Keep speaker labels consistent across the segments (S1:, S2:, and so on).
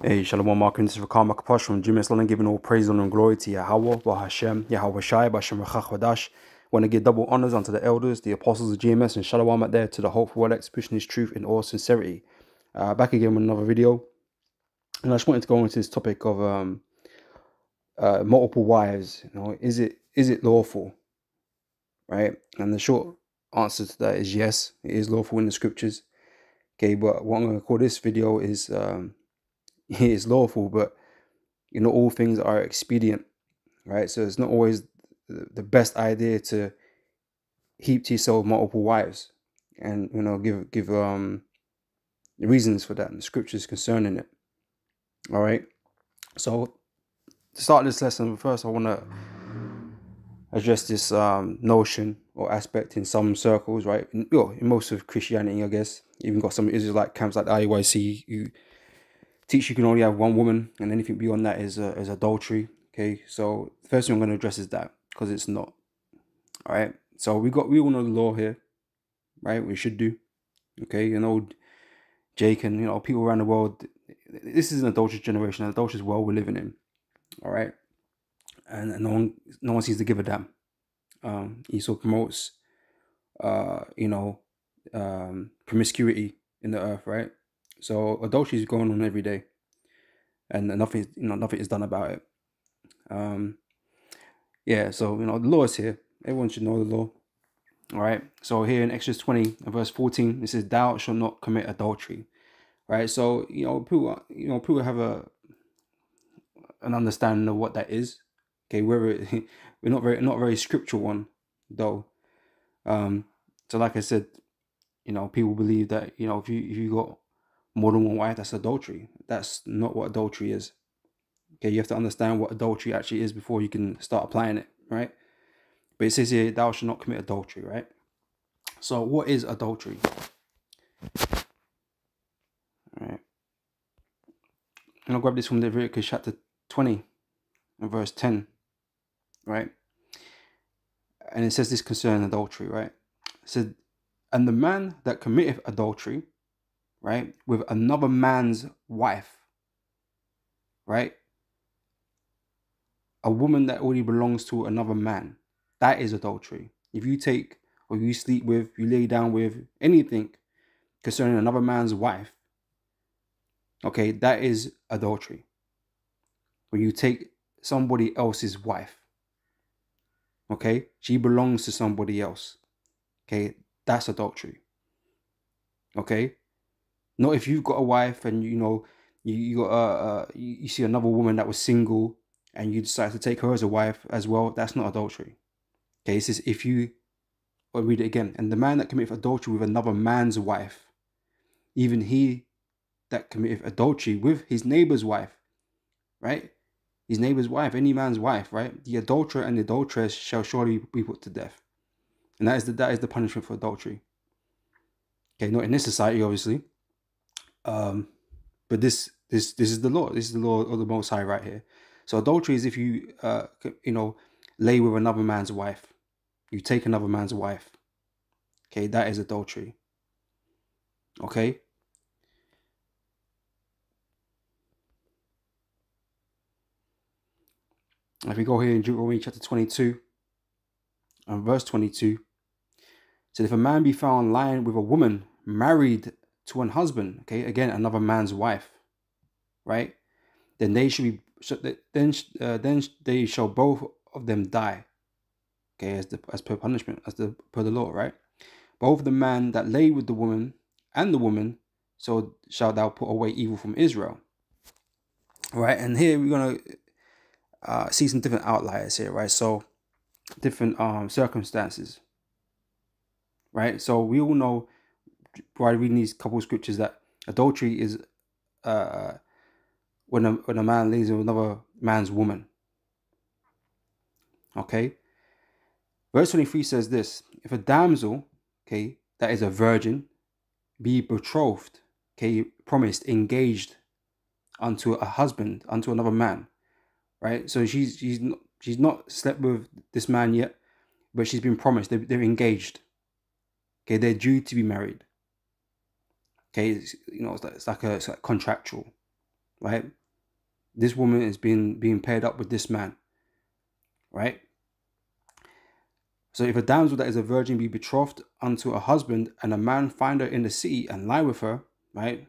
S1: Hey, Shalom Markin, this is Rakam Makapash from Jim Islam, giving all praise and glory to Yahweh, Bahashem, Yahweh Shai, Bashem Rachach. Want to give double honors unto the elders, the apostles of GMS, and Shalom out there to the hopeful Alex, pushing his truth in all sincerity. Back again with another video, and I just wanted to go into this topic of multiple wives. You know, is it lawful, right? And the short answer to that is yes, it is lawful in the scriptures. Okay, but what I'm going to call this video is it is lawful, but you know, all things are expedient, right? So it's not always the best idea to heap to yourself multiple wives, and you know, give reasons for that and the scriptures concerning it. All right. So to start this lesson, first I want to address this notion or aspect in some circles, right? In most of Christianity, I guess. Even got some Israelite camps like the IUIC who teach you can only have one woman, and anything beyond that is adultery. Okay, so the first thing I'm going to address is that, because it's not. All right, so we all know the law here, right? We should do. Okay, you know, Jake and people around the world. This is an adulterous generation, an adulterous world we're living in. All right, and no one seems to give a damn. Esau promotes, promiscuity in the earth, right? So adultery is going on every day, and nothing is done about it. Yeah, so the law is here. Everyone should know the law. All right. So here in Exodus 20 and verse 14, it says, "Thou shalt not commit adultery." Right. So people have an understanding of what that is. Okay, we're not a very scriptural one though. So like I said, people believe that if you got more than one wife, that's adultery. That's not what adultery is. Okay, you have to understand what adultery actually is before you can start applying it, right? But it says here, "Thou shalt not commit adultery," right? So what is adultery? All right. And I'll grab this from Leviticus chapter 20 and verse 10, right? And it says this concerning adultery, right? It said, "And the man that committeth adultery, right, with another man's wife," right? A woman that already belongs to another man, that is adultery. If you take or you sleep with, you lay down with anything concerning another man's wife, okay, that is adultery. When you take somebody else's wife, okay, she belongs to somebody else, okay, that's adultery. Okay, not if you've got a wife and you see another woman that was single and you decide to take her as a wife as well, that's not adultery. Okay, it says I'll read it again. "And the man that committeth adultery with another man's wife, even he that committeth adultery with his neighbor's wife," right? His neighbor's wife, any man's wife, right? "The adulterer and the adulteress shall surely be put to death." And that is the punishment for adultery. Okay, not in this society, obviously. But this is the law. This is the law of the Most High right here. So adultery is if you lay with another man's wife. You take another man's wife. Okay, that is adultery. Okay. If we go here in Deuteronomy chapter 22 and verse 22, so if a man be found lying with a woman married to an husband, okay, again another man's wife, right? Then they should be then they shall both of them die. Okay, as per punishment, per the law, right? Both the man that lay with the woman and the woman, so shalt thou put away evil from Israel. Right, and here we're gonna see some different outliers here, right? So different circumstances, right? So we all know by reading these couple of scriptures that adultery is when a man lays with another man's woman. Okay, verse 23 says this: "If a damsel, okay, that is a virgin, be betrothed, okay, promised, engaged unto a husband, unto another man," right? So she's not slept with this man yet, but she's been promised. They're engaged. Okay, they're due to be married. Okay, it's like contractual, right? This woman is being paired up with this man, right? So if a damsel that is a virgin be betrothed unto a husband, and a man find her in the city and lie with her, right?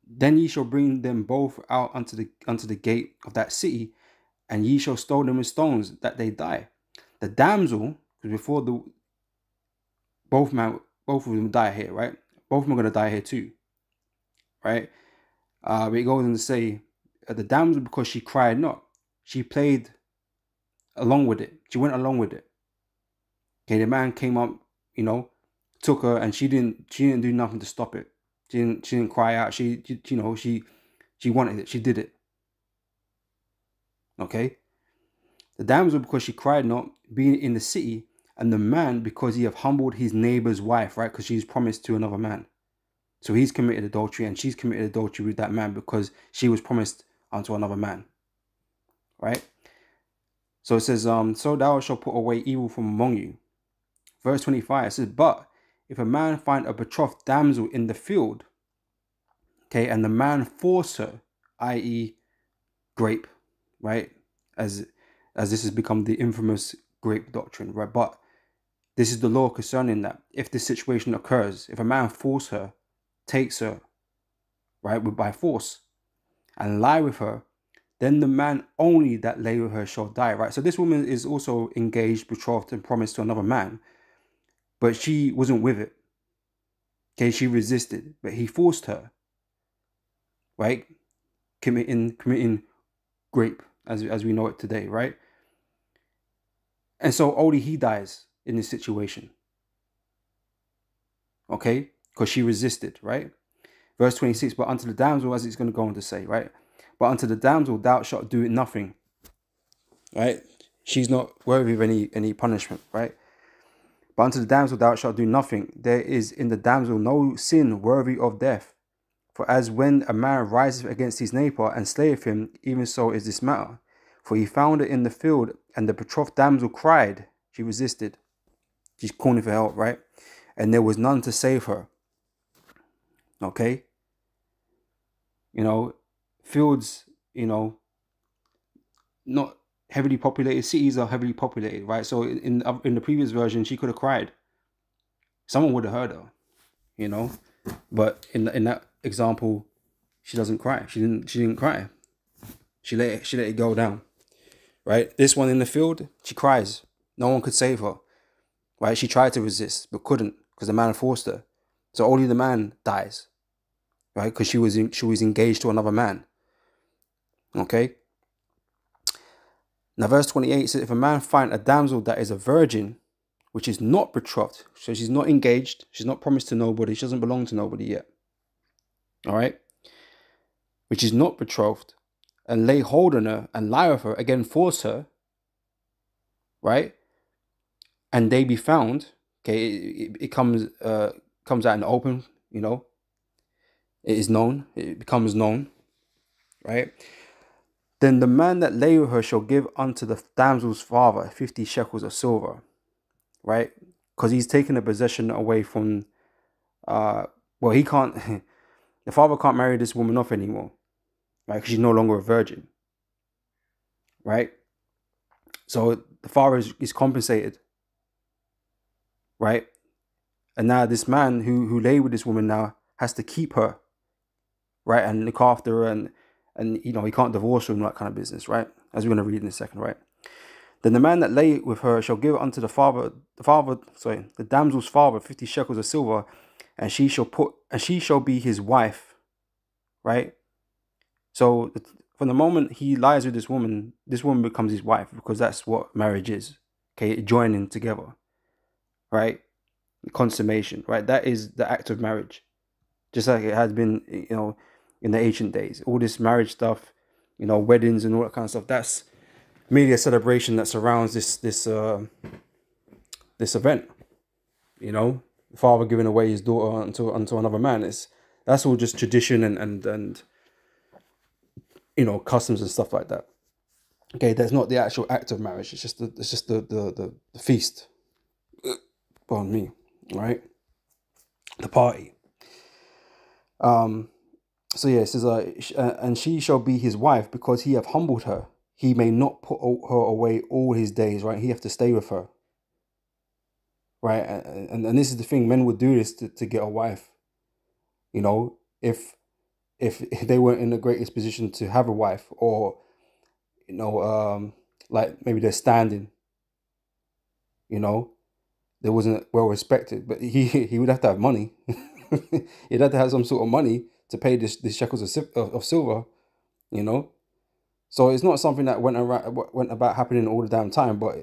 S1: Then ye shall bring them both out unto the gate of that city, and ye shall stone them with stones that they die. The damsel, because before both of them die here, right? Both of them are gonna die here too, right? But it goes on to say, the damsel, because she cried not, she played along with it. She went along with it. Okay, the man came up, took her, and she didn't do nothing to stop it. She didn't cry out. She wanted it. She did it. Okay. The damsel, because she cried not, being in the city, and the man, because he have humbled his neighbor's wife, right? Because she's promised to another man. So he's committed adultery, and she's committed adultery with that man because she was promised unto another man. Right? So it says, so thou shalt put away evil from among you. Verse 25, it says, but if a man find a betrothed damsel in the field, okay, and the man force her, i.e. grape, right? As this has become the infamous grape doctrine, right? But this is the law concerning that. If this situation occurs, if a man force her, takes her, right, by force, and lie with her, then the man only that lay with her shall die, right? So this woman is also engaged, betrothed, and promised to another man, but she wasn't with it. Okay, she resisted, but he forced her, right? Committing grape, as we know it today, right? And so only he dies in this situation. Okay, because she resisted, right? Verse 26, but unto the damsel, as it's going to go on to say, right? But unto the damsel thou shalt do it nothing, right? She's not worthy of any punishment, right? But unto the damsel thou shalt do nothing. There is in the damsel no sin worthy of death. For as when a man riseth against his neighbor and slayeth him, even so is this matter. For he found her in the field, and the betrothed damsel cried. She resisted. She's calling for help, right? And there was none to save her. Okay? Fields, not heavily populated. Cities are heavily populated, right? So in the previous version, she could have cried. Someone would have heard her, But in that example, she doesn't cry. She didn't cry. She let it go down, right? This one in the field, she cries. No one could save her, right? She tried to resist but couldn't because the man forced her. So only the man dies, right? Because she was engaged to another man. Okay. Now verse 28 says, if a man find a damsel that is a virgin, which is not betrothed, so she's not engaged, she's not promised to nobody, she doesn't belong to nobody yet. All right. Which is not betrothed, and lay hold on her and lie with her, again force her, right? And they be found, okay, it comes out in the open, it is known, it becomes known, right? Then the man that lay with her shall give unto the damsel's father 50 shekels of silver, right? Because he's taken a possession away from, he can't, the father can't marry this woman off anymore, right? Because she's no longer a virgin, right? So the father is compensated, right? And now this man who lay with this woman now has to keep her, right? And look after her, and he can't divorce her and that kind of business, right? As we're going to read in a second, right? Then the man that lay with her shall give unto the damsel's father 50 shekels of silver, and she shall be his wife, right? So from the moment he lies with this woman becomes his wife, because that's what marriage is. Okay, joining together, right? Consummation, right? That is the act of marriage, just like it has been, in the ancient days. All this marriage stuff, weddings and all that kind of stuff. That's merely a celebration that surrounds this event. The father giving away his daughter unto another man. That's all just tradition and customs and stuff like that. Okay, that's not the actual act of marriage. It's just the feast. Pardon me, right? The party. So yeah, it says, and she shall be his wife because he have humbled her. He may not put her away all his days, right? He have to stay with her, right? And this is the thing, men would do this to get a wife, you know, if they weren't in the greatest position to have a wife, or, you know, like maybe they're standing, you know, they wasn't well respected, but he would have to have money. He'd have to have some sort of money to pay this shekels of silver, you know. So it's not something that went about happening all the damn time, but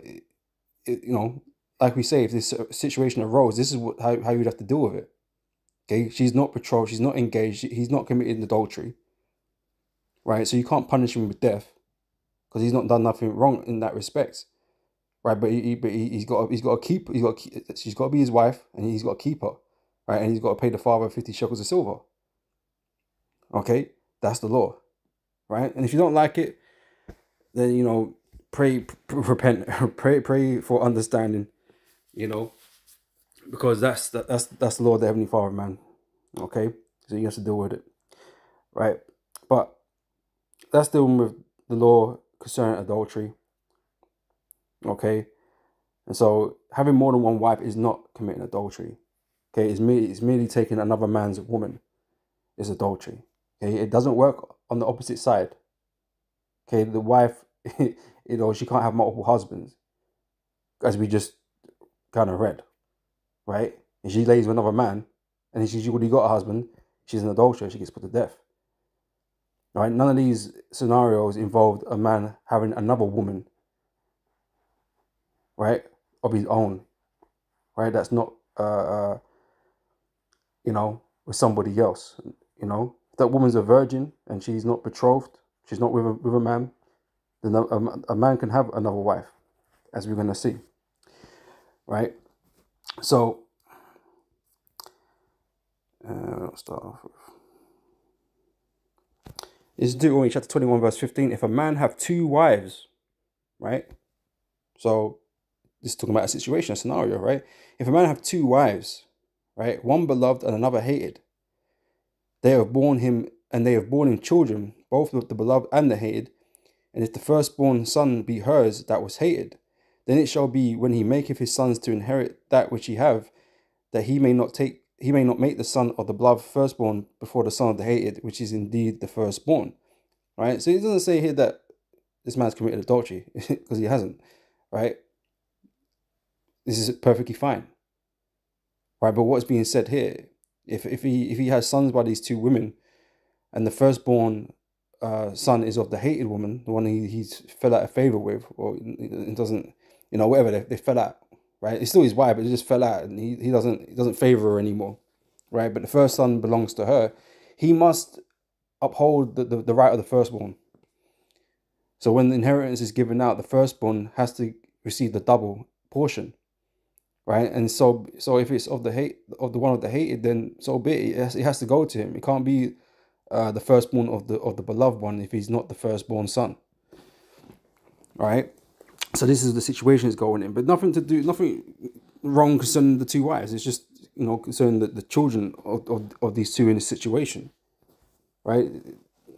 S1: you know, like we say, if this situation arose, this is how you'd have to deal with it. Okay, she's not betrothed, she's not engaged, he's not committed adultery, right? So you can't punish him with death because he's not done nothing wrong in that respect, right? But he's got to keep, she's got to be his wife, and he's got to keep her, right? And he's got to pay the father 50 shekels of silver. Okay, that's the law, right? And if you don't like it, then, you know, repent, pray for understanding, you know, because that's the law of the Heavenly Father, man. Okay, so you have to deal with it, right? But that's dealing with the law concerning adultery. Okay, and so having more than one wife is not committing adultery. Okay, it's merely taking another man's woman is adultery. Okay, it doesn't work on the opposite side. Okay, the wife, you know, she can't have multiple husbands, as we just kind of read, right? And she lays with another man, and she's already got a husband, she's an adulterer, she gets put to death. Right? None of these scenarios involved a man having another woman, right, of his own, right? That's not, you know, with somebody else. You know, if that woman's a virgin and she's not betrothed, she's not with a man, then a man can have another wife, as we're going to see, right? So, let's start off with. This is Deuteronomy chapter 21, verse 15. If a man have two wives, right? So, this is talking about a situation, a scenario, right? If a man have two wives, right, one beloved and another hated, they have borne him children, both of the beloved and the hated. And if the firstborn son be hers that was hated, then it shall be when he maketh his sons to inherit that which he have, that he may not make the son of the beloved firstborn before the son of the hated, which is indeed the firstborn. Right? So it doesn't say here that this man's committed adultery, because he hasn't, right? This is perfectly fine. Right? But what's being said here, if he has sons by these two women, and the firstborn son is of the hated woman, the one he's fell out of favor with, or it doesn't, you know, whatever, they fell out, right? It's still his wife, but it just fell out, and he doesn't favor her anymore, right? But the first son belongs to her. He must uphold the right of the firstborn. So when the inheritance is given out, the firstborn has to receive the double portion, right? And so if it's of the one of the hated, then so be it. It has to go to him. It can't be the firstborn of the beloved one if he's not the firstborn son. All right. So this is the situation is going in, but nothing wrong concerning the two wives. It's just, you know, concerning the children of these two in this situation, right?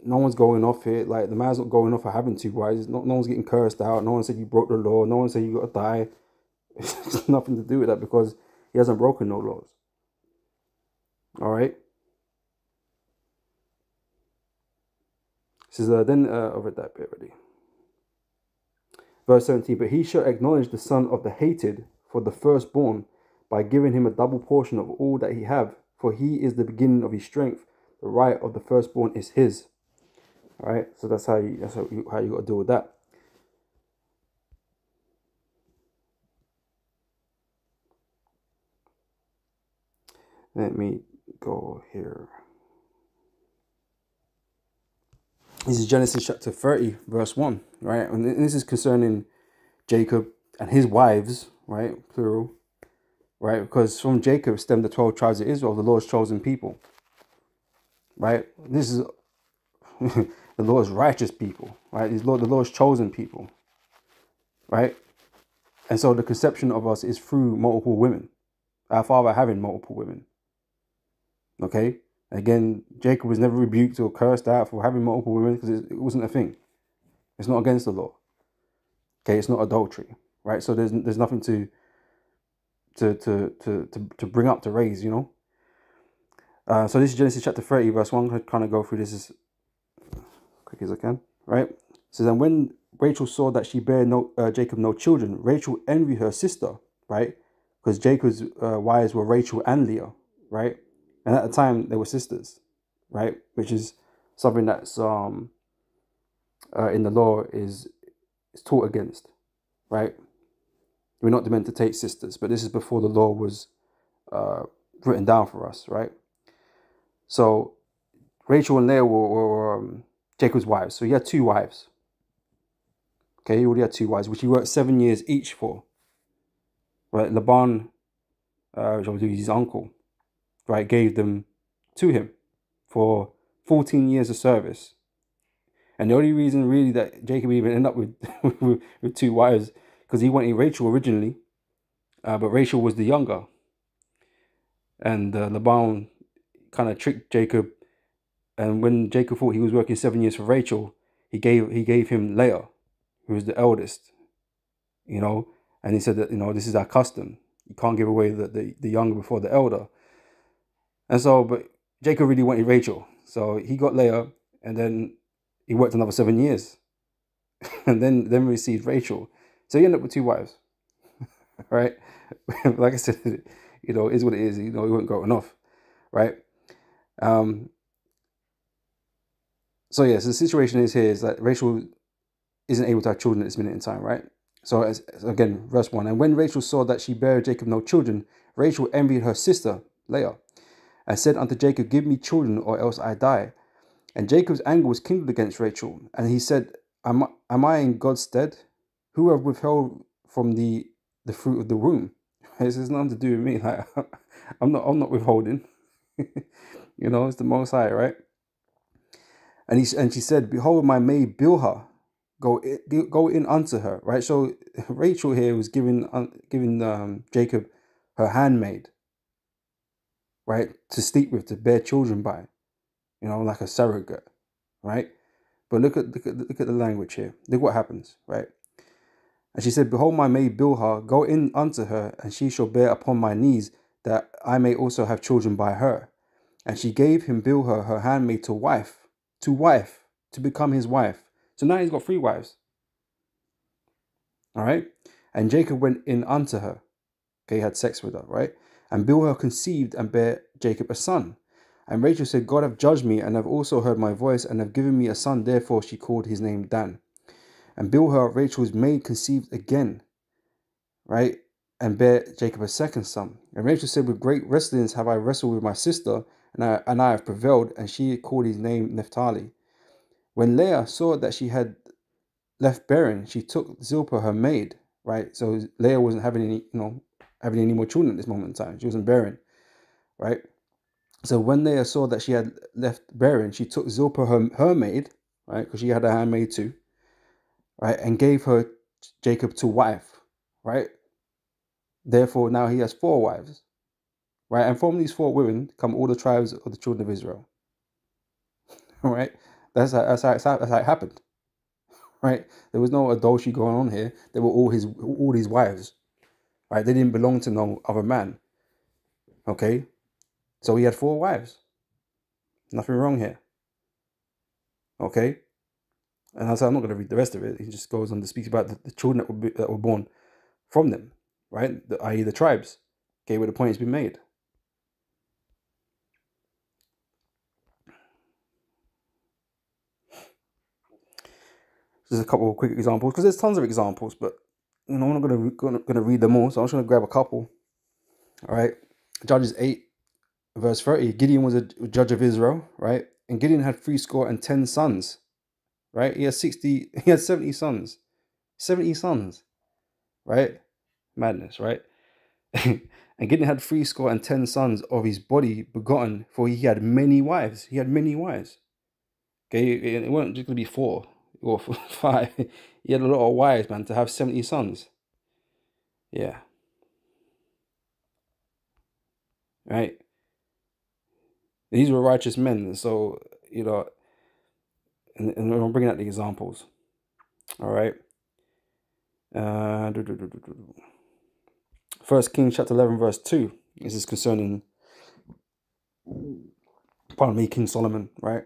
S1: No one's going off here. Like, the man's not going off for having two wives. No one's getting cursed out. No one said you broke the law. No one said you got to die. It's nothing to do with that, because he hasn't broken no laws. All right. This is then I've read that bit already. Verse 17. But he shall acknowledge the son of the hated for the firstborn, by giving him a double portion of all that he have, for he is the beginning of his strength. The right of the firstborn is his. All right. So that's how you got to deal with that. Let me go here. This is Genesis chapter 30, verse 1, right? And this is concerning Jacob and his wives, right? Plural, right? Because from Jacob stemmed the 12 tribes of Israel, the Lord's chosen people, right? This is the Lord's righteous people, right? The Lord's chosen people, right? And so the conception of us is through multiple women. Our father having multiple women, okay? Again, Jacob was never rebuked or cursed out for having multiple women because it wasn't a thing. It's not against the law. Okay, it's not adultery, right? So there's nothing to bring up, to raise, you know. So this is Genesis chapter 30, verse 1. I'm going to kind of go through this as quick as I can, right? It says, and when Rachel saw that she bare Jacob no children, Rachel envied her sister, right? Because Jacob's wives were Rachel and Leah, right? And at the time they were sisters, right? Which is something that's in the law is taught against, right? We're not meant to take sisters, but this is before the law was written down for us, right? So Rachel and Leah were Jacob's wives. So he had 2 wives. Okay, he already had 2 wives, which he worked 7 years each for. Right, Laban, which was his uncle, right, gave them to him for 14 years of service. And the only reason really that Jacob even ended up with 2 wives, because he wanted Rachel originally, but Rachel was the younger. And Laban kind of tricked Jacob. And when Jacob thought he was working 7 years for Rachel, he gave him Leah, who was the eldest, you know. And he said that, you know, this is our custom. You can't give away the younger before the elder. And so, but Jacob really wanted Rachel. So he got Leah, and then he worked another 7 years. And then received Rachel. So he ended up with 2 wives. Right? Like I said, you know, it is what it is. You know, he wasn't growing enough. Right? So yeah, so the situation is here is that Rachel isn't able to have children at this minute in time, right? So again, verse 1. And when Rachel saw that she bare Jacob no children, Rachel envied her sister, Leah, and said unto Jacob, give me children, or else I die. And Jacob's anger was kindled against Rachel, and he said, am I in God's stead? Who have withheld from the fruit of the womb? This has nothing to do with me. Like, I'm not withholding. You know, it's the Most High, right? And she said, behold, my maid Bilhah, go in unto her, right? So Rachel here was giving Jacob her handmaid, right, to sleep with, to bear children by, you know, like a surrogate, right? But look at the language here. Look what happens, right? And she said, behold, my maid Bilhah, go in unto her, and she shall bear upon my knees, that I may also have children by her. And she gave him Bilhah her handmaid to become his wife. So now he's got 3 wives. All right. And Jacob went in unto her. Okay, he had sex with her, right? And Bilhah conceived and bare Jacob a son. And Rachel said, God have judged me, and have also heard my voice, and have given me a son. Therefore she called his name Dan. And Bilhah, Rachel's maid, conceived again, right? And bare Jacob a second son. And Rachel said, with great wrestlings have I wrestled with my sister, and I have prevailed. And she called his name Naphtali. When Leah saw that she had left bearing, she took Zilpah her maid, right? So Leah wasn't having any more children at this moment in time. She wasn't bearing, right? So when Leah saw that she had left bearing, she took Zilpah her maid, right? Because she had a handmaid too, right? And gave her Jacob to wife, right? Therefore now he has 4 wives, right? And from these 4 women come all the tribes of the children of Israel, right? That's how it happened. Right? There was no adultery going on here. They were all his wives. Right? They didn't belong to no other man. Okay? So he had 4 wives. Nothing wrong here. Okay? And I said, I'm not going to read the rest of it. He just goes on to speak about the children that were born from them. Right? I.e. the tribes. Okay, where the point has been made. Just a couple of quick examples, because there's tons of examples, but you know, I'm not going to read them all, so I'm just going to grab a couple. All right, Judges 8, verse 30. Gideon was a judge of Israel, right? And Gideon had 70 sons, right? He had 70 sons, 70 sons, right? Madness, right? And Gideon had 70 sons of his body begotten, for he had many wives. He had many wives. Okay, it wasn't just going to be 4 or 5. He had a lot of wives, man, to have 70 sons. Yeah. Right. These were righteous men. So, and I'm bringing out the examples. All right. Uh, First Kings chapter 11 verse 2. This is concerning, pardon me, King Solomon, right?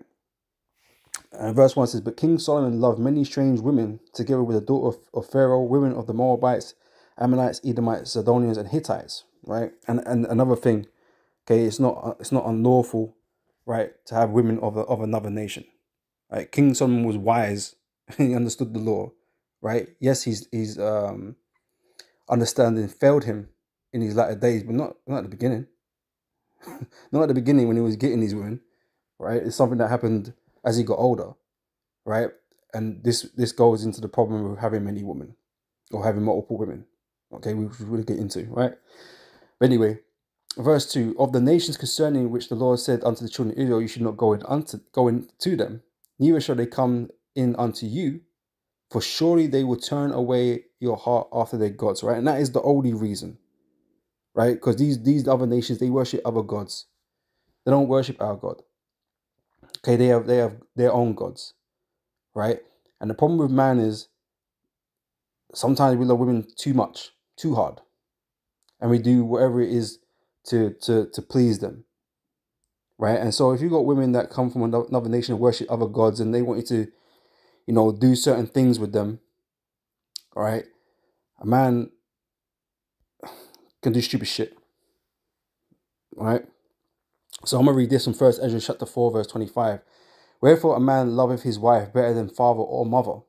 S1: Verse 1 says, but King Solomon loved many strange women, together with the daughter of Pharaoh, women of the Moabites, Ammonites, Edomites, Sidonians, and Hittites, right? And another thing, okay, it's not unlawful, right, to have women of another nation, right? King Solomon was wise. He understood the law, right? Yes, he's understanding failed him in his latter days, but not at the beginning. Not at the beginning when he was getting these women, right? It's something that happened as he got older, right? And this goes into the problem of having many women or having multiple women. Okay, we will get into, right? But anyway, verse 2, of the nations concerning which the Lord said unto the children of Israel, you should not go into them, neither shall they come in unto you, for surely they will turn away your heart after their gods, right? And that is the only reason, right? Because these other nations, they worship other gods. They don't worship our God. Okay, they have their own gods, right? And the problem with man is sometimes we love women too much, too hard, and we do whatever it is to please them, right? And so if you got women that come from another nation and worship other gods, and they want you to, do certain things with them, all right? A man can do stupid shit, right? So I'm gonna read this from First Ezra chapter 4, verse 25. Wherefore a man loveth his wife better than father or mother.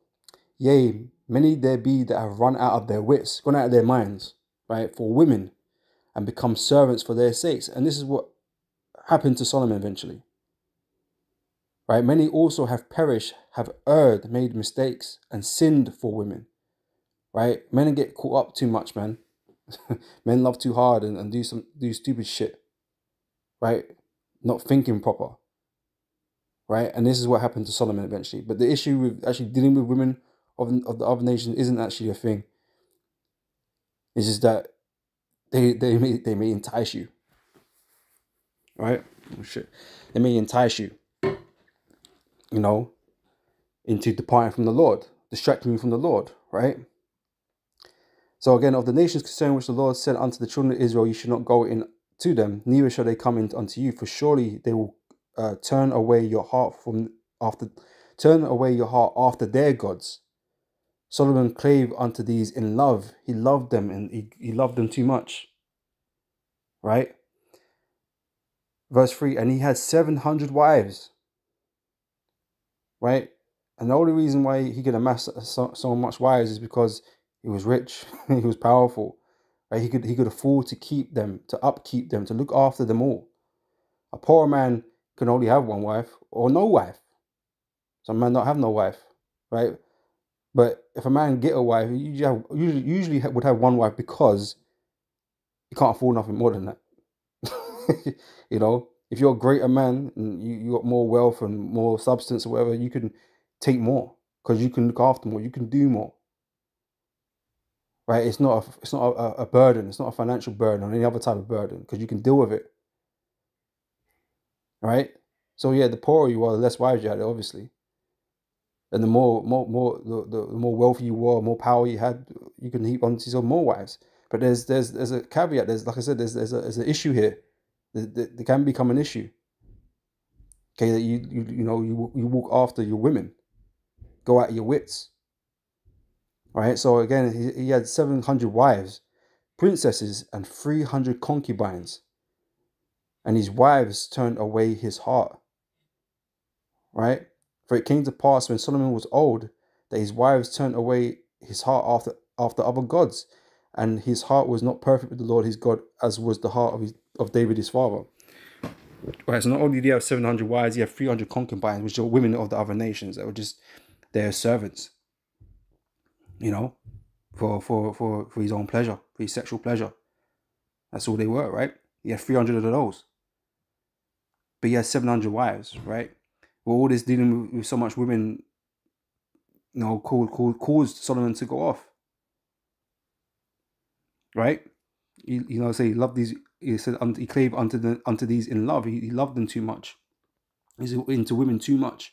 S1: Yea, many there be that have run out of their wits, gone out of their minds, right, for women, and become servants for their sakes. And this is what happened to Solomon eventually. Right? Many also have perished, have erred, made mistakes, and sinned for women. Right? Men get caught up too much, man. Men love too hard and do stupid shit. Right? Not thinking proper. Right? And this is what happened to Solomon eventually. But the issue with actually dealing with women of the other nations isn't actually a thing. It's just that they may entice you. Right? Oh shit. They may entice you, into departing from the Lord, distracting you from the Lord, right? So again, of the nations concerning which the Lord said unto the children of Israel, you should not go in to them, neither shall they come in unto you, for surely they will turn away your heart after their gods. Solomon clave unto these in love. He loved them, and he loved them too much. Right? Verse 3, and he had 700 wives. Right? And the only reason why he could amass so much wives is because he was rich, he was powerful. Right? He could afford to keep them, to upkeep them, to look after them all. A poor man can only have one wife or no wife. Some men don't have no wife, right? But if a man get a wife, he usually would have one wife because you can't afford nothing more than that. If you're a greater man and you got more wealth and more substance or whatever, you can take more because you can look after more, you can do more. Right? It's not a burden. It's not a financial burden or any other type of burden because you can deal with it. Right? So yeah, the poorer you are, the less wives you had, obviously. And the more wealthy you were, more power you had, you can heap onto yourself more wives. But there's a caveat. There's, like I said, there's an issue here. There can become an issue. Okay, that you walk after your women, go out of your wits. Right. So again, he had 700 wives, princesses, and 300 concubines. And his wives turned away his heart. Right? For it came to pass when Solomon was old that his wives turned away his heart after other gods, and his heart was not perfect with the Lord his God, as was the heart of David his father. Right, so not only did he have 700 wives, he had 300 concubines, which are women of the other nations that were just their servants, for his own pleasure, for his sexual pleasure. That's all they were, right? He had 300 of those. But he had 700 wives, right? Well, all this dealing with so much women, caused Solomon to go off. Right? Say he loved these he said, he clave unto these in love. He loved them too much. He's into women too much.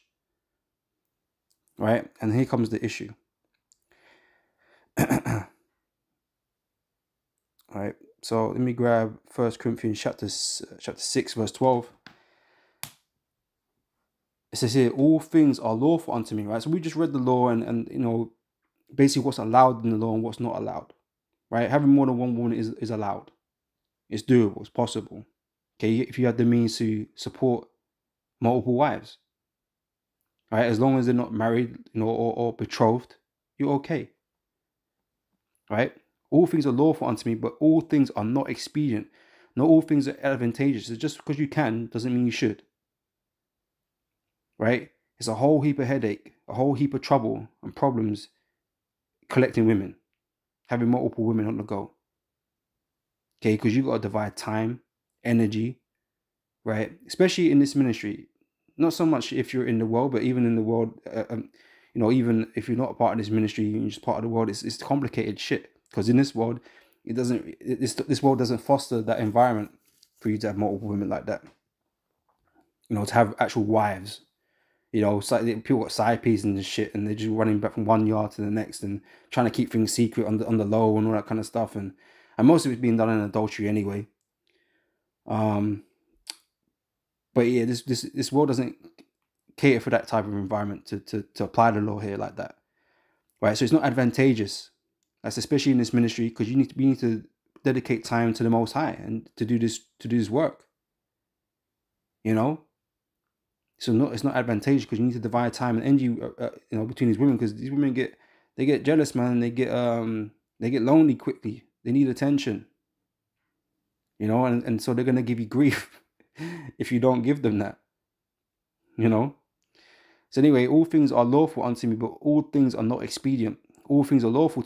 S1: Right? And here comes the issue. Right? So let me grab 1 Corinthians chapter 6, verse 12. It says here, all things are lawful unto me, right? So we just read the law and you know, basically what's allowed in the law and what's not allowed, right? Having more than one woman is allowed. It's doable, it's possible. Okay, if you have the means to support multiple wives, right? As long as they're not married, you know, or betrothed, you're okay, right? All things are lawful unto me, but all things are not expedient. Not all things are advantageous. So just because you can doesn't mean you should, right? It's a whole heap of headache, a whole heap of trouble and problems collecting women, having multiple women on the go. Okay, because you got to divide time, energy, right? Especially in this ministry. Not so much if you're in the world, but even in the world, you know, even if you're not a part of this ministry, you're just part of the world. It's complicated shit. Because in this world, this world doesn't foster that environment for you to have multiple women like that. You know, to have actual wives. You know, people got side pieces and shit, and they're just running back from one yard to the next and trying to keep things secret on the low and all that kind of stuff. And most of it's being done in adultery anyway. But yeah, this world doesn't cater for that type of environment to apply the law here like that, right? So it's not advantageous. That's especially in this ministry, because we need to dedicate time to the Most High and to do this work. You know, so it's not advantageous, because you need to divide time and energy, you know, between these women, because these women get jealous, man. They get lonely quickly. They need attention. You know, and so they're gonna give you grief if you don't give them that. You know. So anyway, all things are lawful unto me, but all things are not expedient. All things are lawful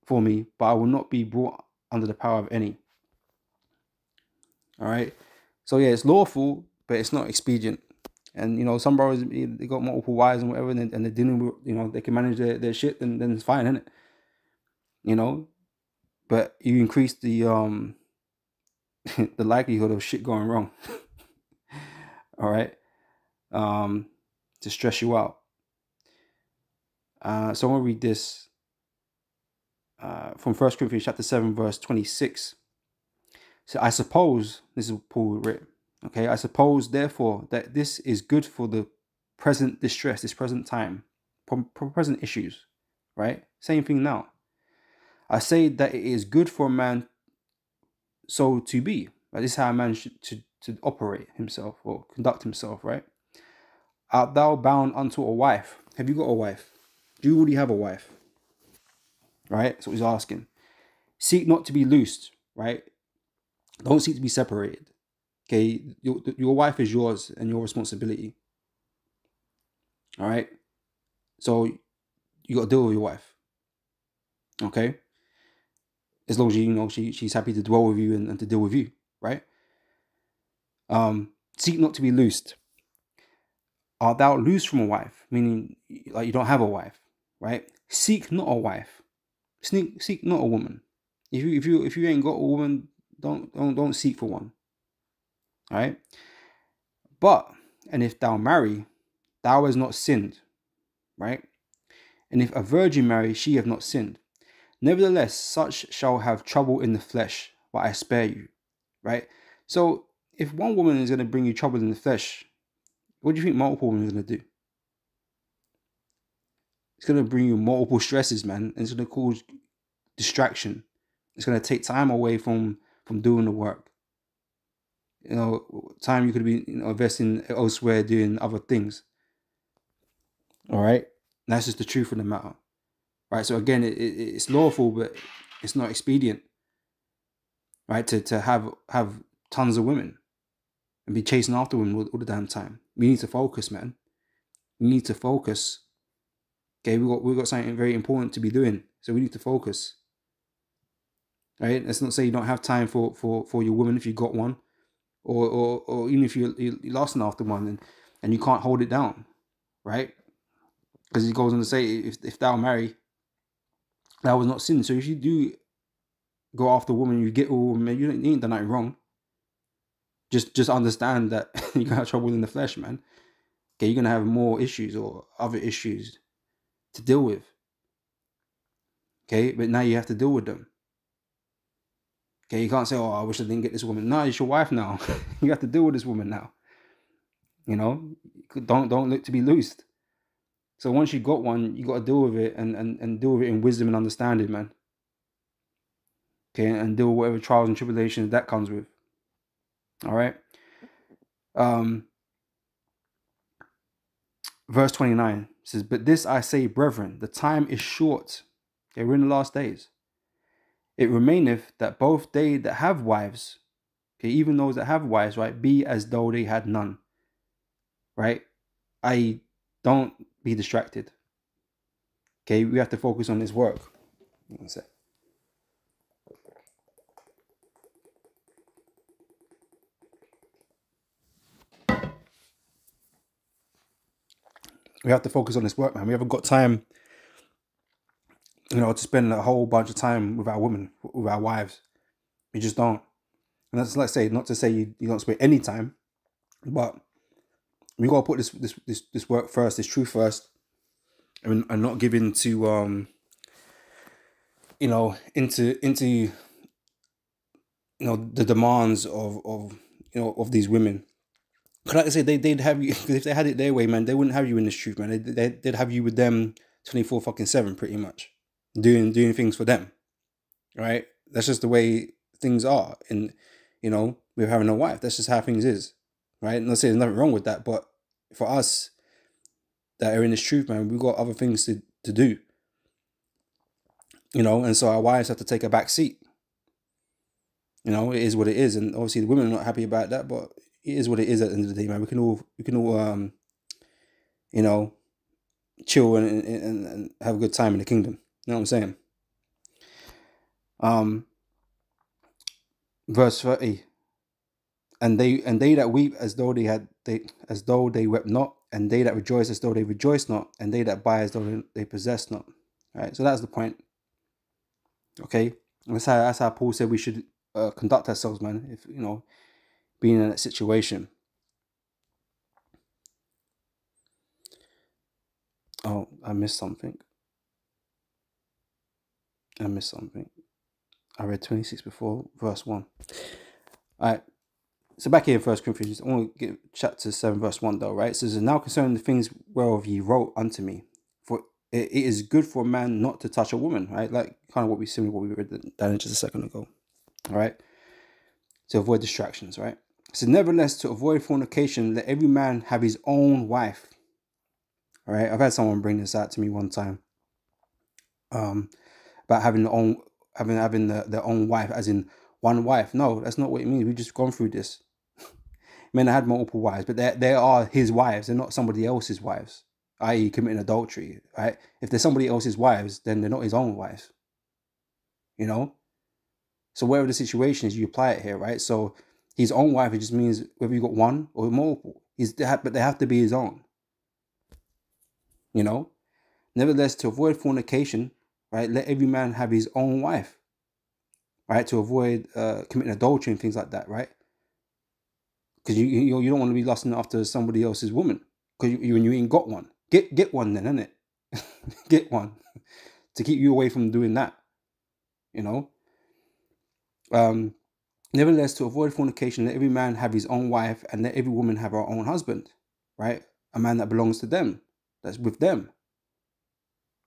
S1: for me, but I will not be brought under the power of any. All right. So yeah, it's lawful, but it's not expedient. And you know, some brothers, they got multiple wives and whatever, and they're dealing with, you know, they can manage their shit, then it's fine, isn't it? You know, but you increase the the likelihood of shit going wrong. All right. To stress you out. So I'm gonna read this from 1 Corinthians chapter 7, verse 26. So I suppose, this is what Paul wrote, okay, I suppose therefore that this is good for the present distress, this present time, present issues, right? Same thing now. I say that it is good for a man so to be. Right? This is how a man should to operate himself or conduct himself, right? Art thou bound unto a wife? Have you got a wife? Do you already have a wife? Right? That's what he's asking. Seek not to be loosed, right? Don't seek to be separated. Okay, your wife is yours and your responsibility. All right. So you got to deal with your wife. Okay. As long as you know she's happy to dwell with you and to deal with you, right? Seek not to be loosed. Art thou loose from a wife? Meaning, like, you don't have a wife, right? Seek not a wife. Seek not a woman. If you ain't got a woman, don't seek for one. All right. But, and if thou marry, thou hast not sinned, right? And if a virgin marry, she have not sinned. Nevertheless, such shall have trouble in the flesh, but I spare you, right? So if one woman is going to bring you trouble in the flesh, what do you think multiple women are going to do? It's going to bring you multiple stresses, man. And it's going to cause distraction. It's going to take time away from doing the work. You know, time you could be, you know, investing elsewhere doing other things. All right. And that's just the truth of the matter. Right. So again, it's lawful, but it's not expedient. Right. To have tons of women and be chasing after women all the damn time. We need to focus, man. We need to focus. Okay, we got something very important to be doing, so we need to focus. Right? Let's not say you don't have time for your woman if you got one, or even if you're lusting after one and you can't hold it down, right? Because he goes on to say, if thou marry, that was not sin. So if you do go after a woman, you get a woman, you ain't done nothing wrong. Just understand that you're gonna have trouble in the flesh, man. Okay, you're gonna have more issues or other issues to deal with. Okay, but now you have to deal with them. Okay, you can't say, "Oh, I wish I didn't get this woman." No, it's your wife now. You have to deal with this woman now. You know, don't look to be loosed. So once you got one, you got to deal with it and deal with it in wisdom and understanding, man. Okay, and deal with whatever trials and tribulations that comes with. All right. Verse 29 says, "But this I say, brethren, the time is short." Okay, we're in the last days. "It remaineth that both they that have wives," okay, even those that have wives, right, "be as though they had none." Right? Don't be distracted. Okay, we have to focus on this work. One sec. We have to focus on this work, man. We haven't got time, to spend a whole bunch of time with our women, with our wives. We just don't. And that's like say, not to say you don't spend any time, but we gotta put this work first, this truth first, and not give in to into the demands of these women. Like I say, they'd have you, because if they had it their way, man, they wouldn't have you in this truth, man. They'd have you with them 24/7, pretty much, doing things for them, right? That's just the way things are, and with having a wife, that's just how things is, right? I'm not saying there's nothing wrong with that, but for us that are in this truth, man, we've got other things to do, and so our wives have to take a back seat. It is what it is, and obviously the women are not happy about that, but it is what it is at the end of the day, man. We can all chill and have a good time in the kingdom. You know what I'm saying? Verse 30. And they that weep as though they wept not, and they that rejoice as though they rejoice not, and they that buy as though they possess not. All right, so that's the point. Okay, that's how Paul said we should conduct ourselves, man. If being in that situation. Oh, I missed something. I read 26 before verse 1. All right. So back here in 1 Corinthians, I want to get chapter 7, verse 1 though, right? So it says, "Now concerning the things whereof ye wrote unto me, for it is good for a man not to touch a woman," right? Like kind of what we read down just a second ago. All right. To avoid distractions, right? So nevertheless, to avoid fornication, let every man have his own wife. All right. I've had someone bring this out to me one time. About having their own wife, as in one wife. No, that's not what it means. We've just gone through this. Men had multiple wives, but they are his wives. They're not somebody else's wives, i.e. committing adultery, right? If they're somebody else's wives, then they're not his own wives. So wherever the situation is, you apply it here, right? So his own wife, it just means whether you got one or multiple. But they have to be his own. Nevertheless, to avoid fornication, right, let every man have his own wife, right? To avoid committing adultery and things like that, right? Because you don't want to be lusting after somebody else's woman, because you ain't got one. Get one then, innit? Get one to keep you away from doing that. Nevertheless, to avoid fornication, let every man have his own wife, and let every woman have her own husband, right? A man that belongs to them, that's with them,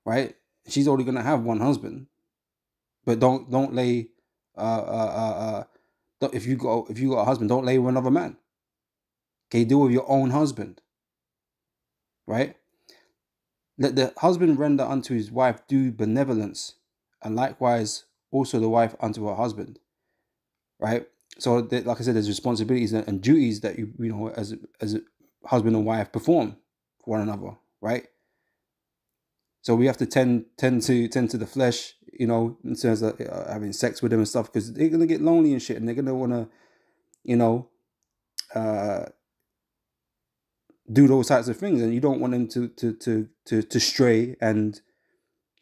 S1: right? She's only gonna have one husband, but don't lay if you got a husband, don't lay with another man. Okay, deal with your own husband, right? Let the husband render unto his wife due benevolence, and likewise also the wife unto her husband, right? So like I said, there's responsibilities and duties that you as a husband and wife perform for one another, right? So we have to tend to the flesh, in terms of having sex with them and stuff, because they're gonna get lonely and shit, and they're gonna wanna, do those types of things, and you don't want them to stray and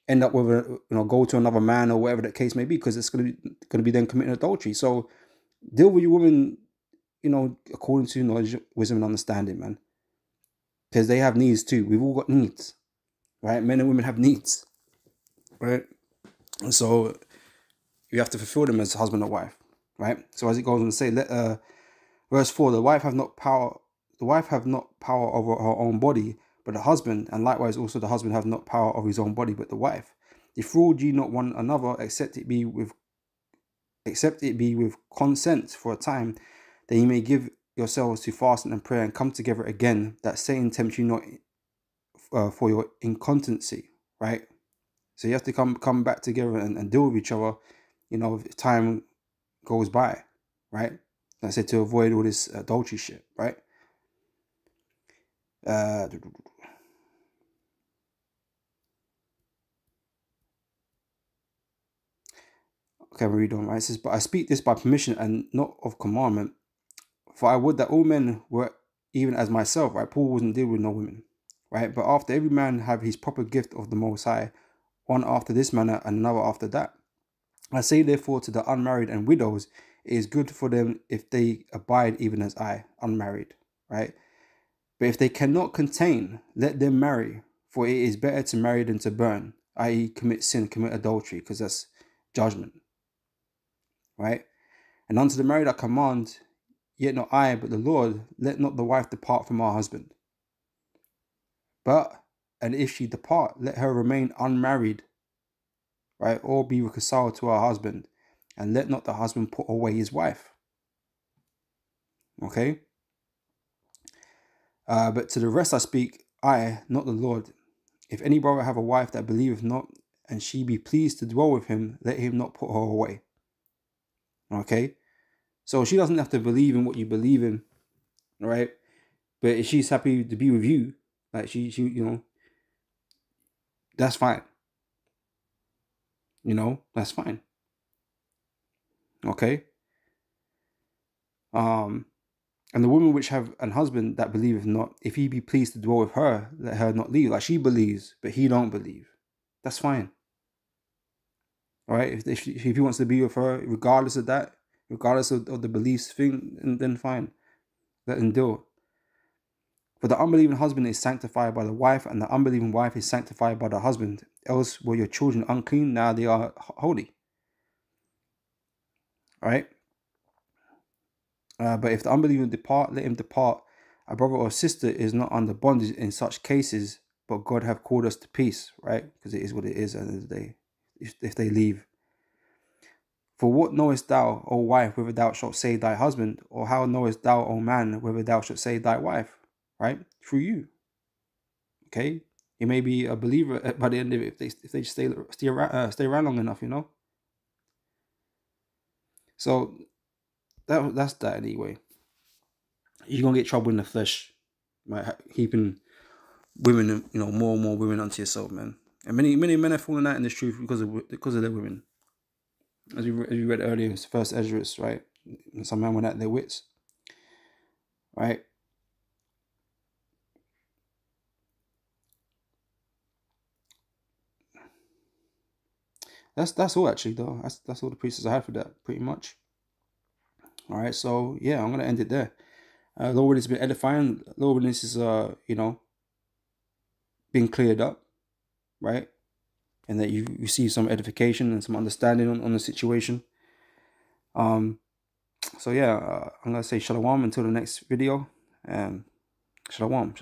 S1: end up with go to another man or whatever that case may be, because it's gonna be then committing adultery. So deal with your woman according to knowledge, wisdom, and understanding, man. Because they have needs too. We've all got needs, right? Men and women have needs, right? And so you have to fulfill them as husband or wife, right? So as it goes on to say, verse 4, the wife have not power over her own body, but the husband, and likewise also the husband have not power over his own body, but the wife. Defraud ye not one another, except it be with consent for a time, that ye may give yourselves to fasting and prayer, and come together again, that Satan tempt you not for your incontinency, right? So you have to come back together and deal with each other, if time goes by, right? Like I said, to avoid all this adultery shit, right? Okay, we read on, right? It says, but I speak this by permission and not of commandment, for I would that all men were even as myself, right? Paul wasn't dealing with no women, right? But after every man have his proper gift of the Most High, one after this manner and another after that. I say therefore to the unmarried and widows, it is good for them if they abide even as I, unmarried, right? But if they cannot contain, let them marry, for it is better to marry than to burn, i.e. commit sin, commit adultery, because that's judgment, right? And unto the married I command, yet not I, but the Lord, let not the wife depart from her husband. And if she depart, let her remain unmarried, right? Or be reconciled to her husband, and let not the husband put away his wife. Okay? But to the rest I speak, I, not the Lord. If any brother have a wife that believeth not, and she be pleased to dwell with him, let him not put her away. Okay? So she doesn't have to believe in what you believe in, right? But if she's happy to be with you, like she that's fine. That's fine. Okay? And the woman which have an husband that believeth not, if he be pleased to dwell with her, let her not leave. Like she believes, but he don't believe. That's fine. All right? If he wants to be with her, regardless of that, regardless of the beliefs thing, then fine. Let him do it. For the unbelieving husband is sanctified by the wife, and the unbelieving wife is sanctified by the husband. Else were your children unclean, now they are holy. All right? But if the unbeliever depart, let him depart. A brother or sister is not under bondage in such cases, but God have called us to peace, right? Because it is what it is at the end of the day, if they leave. For what knowest thou, O wife, whether thou shalt save thy husband? Or how knowest thou, O man, whether thou shalt save thy wife? Right? Through you. Okay? You may be a believer by the end of it if they stay around long enough, So that's that anyway. You're gonna get trouble in the flesh, right? Keeping women, more and more women onto yourself, man. And many men are falling out in this truth because of their women. As we read earlier, it's first Ezra, right? And some men went out their wits, right? That's all actually though. That's all the pieces I had for that, pretty much. All right, so yeah, I'm gonna end it there. Lord, it's been edifying. Lord, this is being cleared up, right? And that you receive some edification and some understanding on the situation. So yeah, I'm gonna say shalom until the next video, and shalom.